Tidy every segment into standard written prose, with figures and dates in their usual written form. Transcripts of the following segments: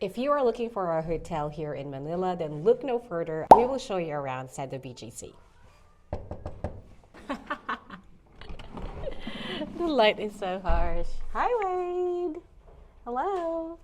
If you are looking for a hotel here in Manila, then look no further. We will show you around Seda BGC. The light is so harsh. Hi, Wade. Hello.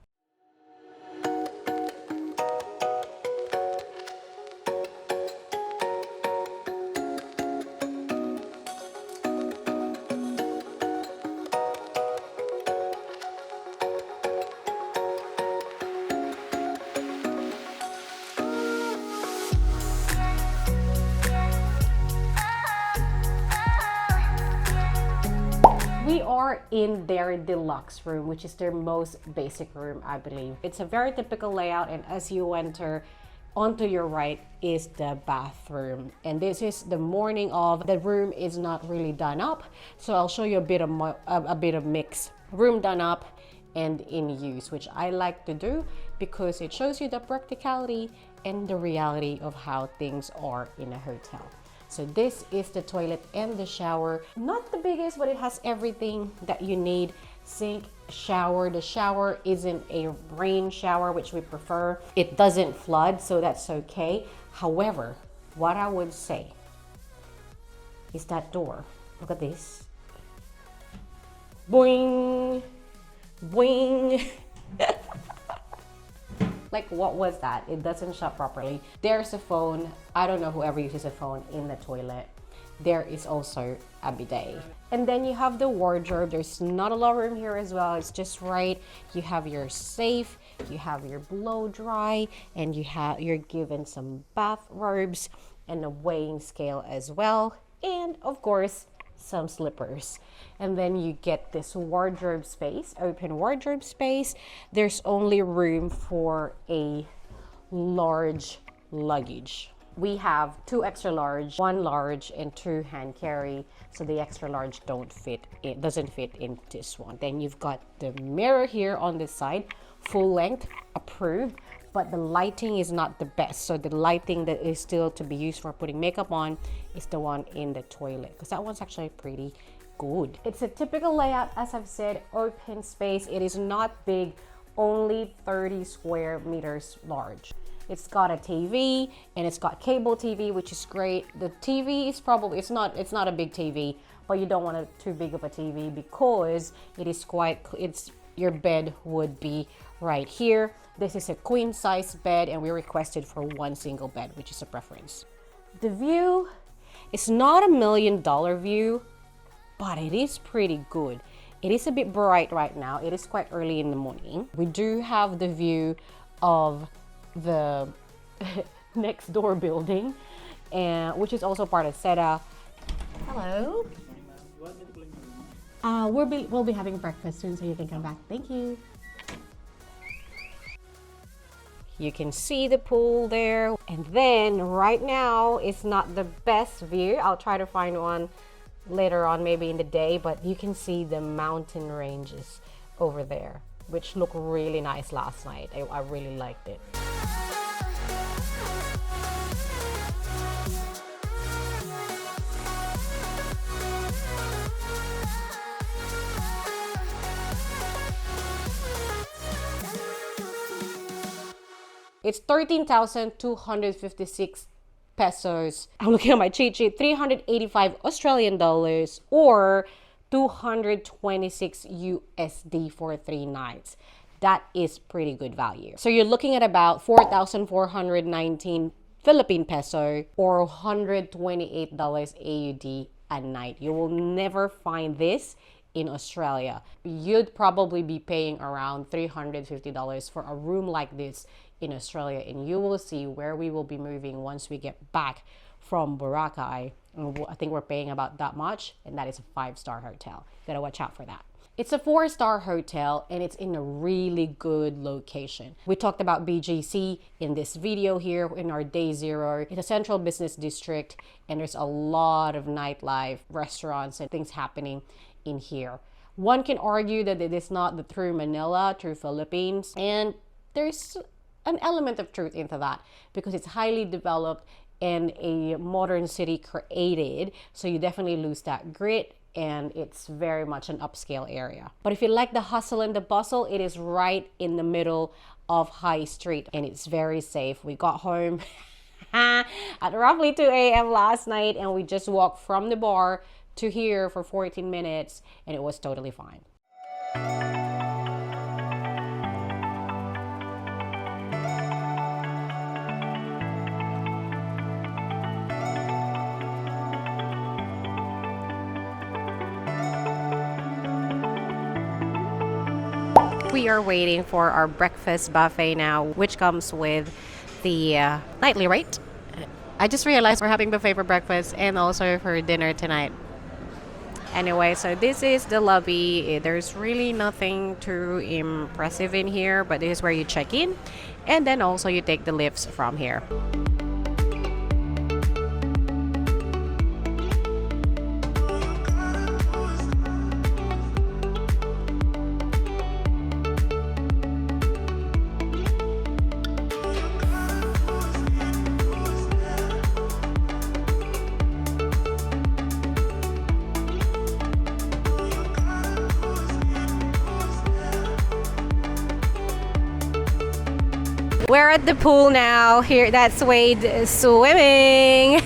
We are in their deluxe room, which is their most basic room, I believe. It's a very typical layout, and as you enter, onto your right is the bathroom. And this is the morning of. The room is not really done up, so I'll show you a bit of mix. Room done up and in use, which I like to do because it shows you the practicality and the reality of how things are in a hotel. So this is the toilet and the shower. Not the biggest, but it has everything that you need. Sink, shower. The shower isn't a rain shower, which we prefer. It doesn't flood, so that's okay. However, what I would say is that door. Look at this. Boing, boing. Like, what was that? It doesn't shut properly. There's a phone. I don't know whoever uses a phone in the toilet. There is also a bidet. And then you have the wardrobe. There's not a lot of room here as well. It's just right. You have your safe, you have your blow dry, and you're given some bathrobes and a weighing scale as well. And of course, some slippers. And then you get this wardrobe space, open wardrobe space. There's only room for a large luggage. We have 2 extra large, 1 large, and 2 hand carry. So the extra large doesn't fit in this one. Then you've got the mirror here on this side, full length, approved. But the lighting is not the best. So the lighting that is still to be used for putting makeup on is the one in the toilet, because that one's actually pretty good. It's a typical layout, as I've said, open space. It is not big, only 30 square meters large. It's got a TV and it's got cable TV, which is great. The TV is probably, it's not a big TV, but you don't want it too big of a TV because it is your bed would be right here. This is a queen size bed and we requested for 1 single bed, which is a preference. The view is not $1 million view, but it is pretty good. It is a bit bright right now. It is quite early in the morning. We do have the view of the next door building, which is also part of SEDA. Hello. We'll be having breakfast soon, so you can come back. Thank you. You can see the pool there. And then right now, it's not the best view. I'll try to find one later on, maybe in the day, but you can see the mountain ranges over there, which look really nice last night. I really liked it. It's 13,256 pesos. I'm looking at my cheat sheet. 385 Australian dollars or 226 USD for 3 nights. That is pretty good value. So you're looking at about 4,419 Philippine peso or $128 AUD a night. You will never find this in Australia. You'd probably be paying around $350 for a room like this in Australia, and you will see where we will be moving once we get back from Boracay. I think we're paying about that much, and that is a 5-star hotel. You gotta watch out for that. It's a 4-star hotel and it's in a really good location. We talked about BGC in this video here in our day 0. It's a central business district and there's a lot of nightlife, restaurants and things happening in here. One can argue that it is not the true Manila, true Philippines, and there's an element of truth into that because it's highly developed and a modern city created, so you definitely lose that grit and it's very much an upscale area. But if you like the hustle and the bustle, it is right in the middle of High Street, and it's very safe. We got home at roughly 2 a.m. last night, and we just walked from the bar to here for 14 minutes, and it was totally fine. We are waiting for our breakfast buffet now, which comes with the nightly rate. I just realized we're having buffet for breakfast and also for dinner tonight. Anyway, so this is the lobby. There's really nothing too impressive in here, but this is where you check in, and then also you take the lifts from here. We're at the pool now. Here, that's Wade swimming.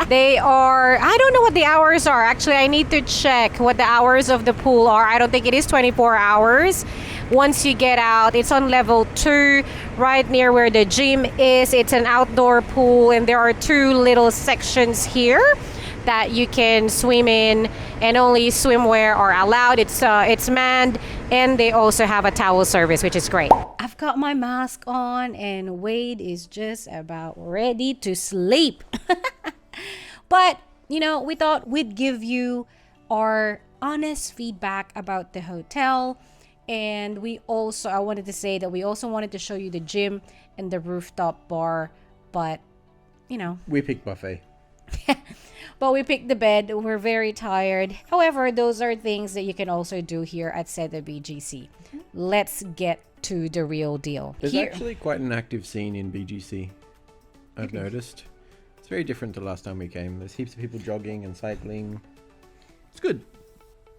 They are, I don't know what the hours are. Actually, I need to check what the hours of the pool are. I don't think it is 24 hours. Once you get out, it's on level 2, right near where the gym is. It's an outdoor pool, and there are 2 little sections here that you can swim in, and only swimwear are allowed. It's manned, and they also have a towel service, which is great. I've got my mask on, and Wade is just about ready to sleep. But, you know, we thought we'd give you our honest feedback about the hotel. And I wanted to say that we also wanted to show you the gym and the rooftop bar, but, you know. We picked buffet. But we picked the bed. We're very tired. However, those are things that you can also do here at Seda BGC. Let's get to the real deal. There's actually quite an active scene in BGC, I've noticed. It's very different to last time we came. There's heaps of people jogging and cycling. It's good.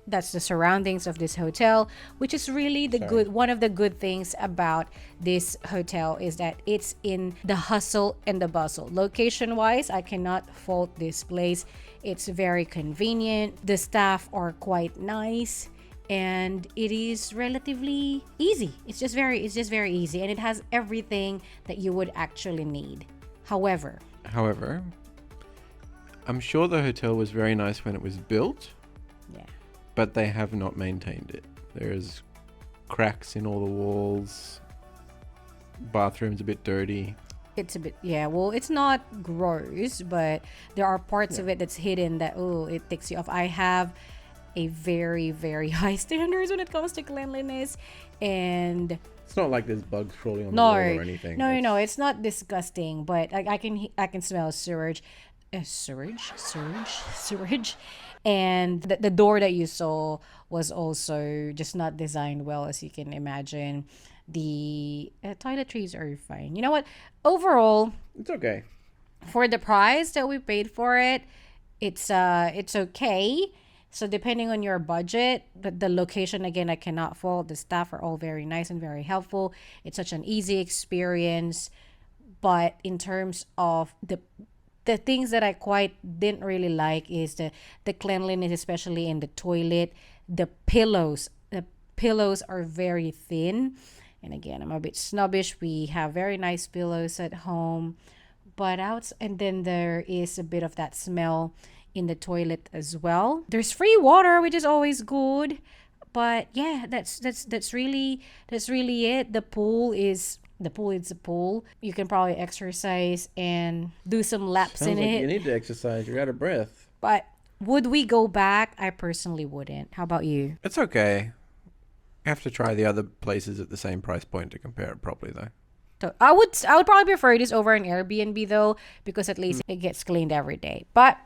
That's the surroundings of this hotel, which is really one of the good things about this hotel is that it's in the hustle and the bustle. Location wise, I cannot fault this place. It's very convenient. The staff are quite nice, and it is relatively easy. It's just very easy, and it has everything that you would actually need. However, I'm sure the hotel was very nice when it was built. Yeah. But they have not maintained it. There's cracks in all the walls. Bathroom's a bit dirty. It's a bit, yeah, well, it's not gross, but there are parts of it that's hidden that, it takes you off. I have a very, very high standards when it comes to cleanliness, and it's not like there's bugs crawling on the wall or anything. No, it's not disgusting, but I can smell sewage. And the door that you saw was also just not designed well, as you can imagine. The toiletries are fine. You know what? Overall, it's okay. For the price that we paid for it, it's okay. So depending on your budget, but the location, again, I cannot fault. The staff are all very nice and very helpful. It's such an easy experience. But in terms of the things that I quite didn't really like is the cleanliness, especially in the toilet. The pillows are very thin. And again, I'm a bit snobbish. We have very nice pillows at home, but and then there is a bit of that smell in the toilet as well. There's free water, which is always good. But yeah, that's really it. The pool is a pool. You can probably exercise and do some laps in it. You need to exercise. You're out of breath. But would we go back? I personally wouldn't. How about you? It's okay. I have to try the other places at the same price point to compare it properly, though. So I would probably prefer this over an Airbnb though, because at least it gets cleaned every day. But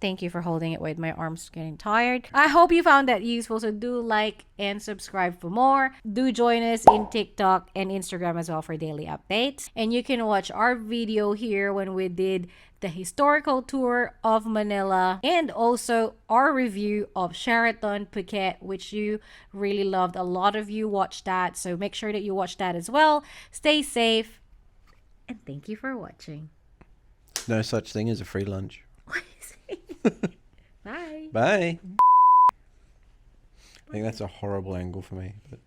Thank you for holding it with my arms getting tired. I hope you found that useful. So do like and subscribe for more. Do join us in TikTok and Instagram as well for daily updates. And you can watch our video here when we did the historical tour of Manila and also our review of Sheraton Phuket, which you really loved. A lot of you watched that. So make sure that you watch that as well. Stay safe. And thank you for watching. No such thing as a free lunch. Bye. Bye. I think that's a horrible angle for me, but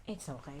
It's okay.